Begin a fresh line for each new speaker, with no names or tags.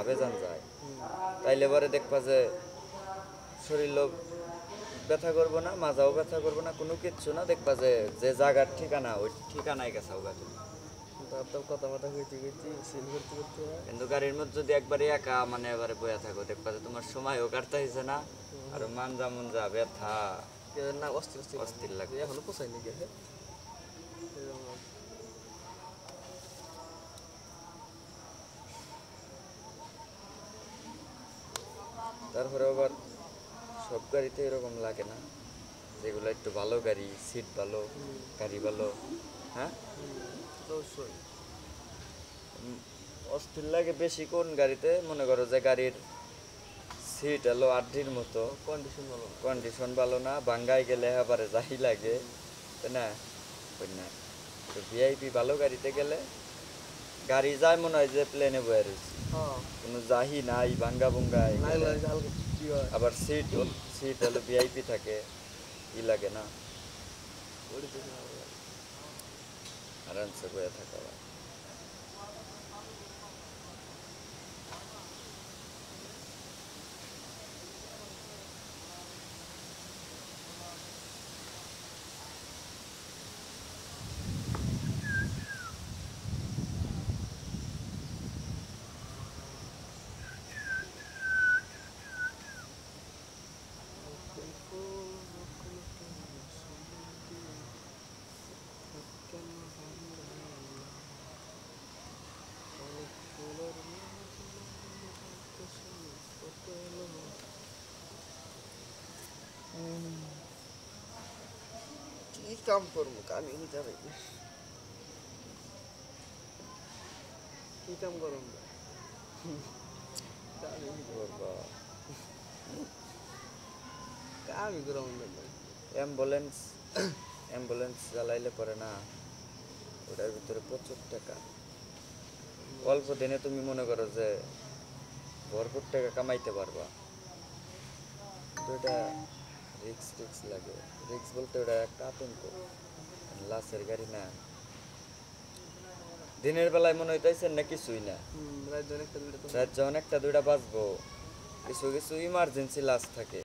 বেজান যায় তাইলে পরে দেখবা যে শরীরও ব্যথা করবো না, মাজাও ব্যথা করবো না, কোনো কিচ্ছু না, দেখবা যে যে জায়গার ঠিকানা ওই ঠিকানায় গেছাও গা তুমি।
তারপর কথা কইতে সিল করতে
কিন্তু গাড়ির মধ্যে যদি একবারে একা মানে এবারে বয়া থাকো দেখবা যে তোমার সময়ও কাটতেছে না, আর মানজা মুঞ্জা ব্যথা
না অস্থির অস্থির
অস্থির লাগে।
এখনো পোষায়নি গে হ্যাঁ
তারপরে আবার সব গাড়িতে এরকম লাগে না, যেগুলো একটু ভালো গাড়ি, সিট ভালো, গাড়ি ভালো, হ্যাঁ
অবশ্যই
অস্থির লাগে বেশি কোন গাড়িতে, মনে করো যে গাড়ির সিট হলো আড্ডির মতো,
কন্ডিশন ভালো না
কন্ডিশন ভালো না, বাঙ্গায় গেলে আবারে যাই লাগে, তাই না? ওই না, তো ভিআইপি ভালো গাড়িতে গেলে গাড়ি যায় মনে হয় যে প্লেনে বয়ে রয়েছে,
হ্যাঁ
কোনো জাহি নাই, ভাঙ্গা ভুঙ্গায়,
নাইলে হালকা কি হয়
আবার সিট সিট হলো ভিআইপি থাকে, ই লাগে না,
ওড়িতে
আরামসে বয়ে থাকা হয়।
কি কাম করবো কামি নিতে হবে কি কাম করুন কামি করুন
অ্যাম্বুলেন্স অ্যাম্বুলেন্স চালাইলে পরে না ওটার ভিতরে প্রচুর টাকা, অল্প দিনে তুমি মনে করো যে ভরপুর টাকা কামাইতে পারবা, তো এটা রিক্স লাগে, রিক্স বলতে ওটা একটা আতঙ্ক, লাশের গাড়ি না, দিনের বেলায় মনে হইতেছে না কিছুই না, রাত যখন একটা দুইটা বাজবো কিছু কিছু ইমার্জেন্সি লাশ থাকে।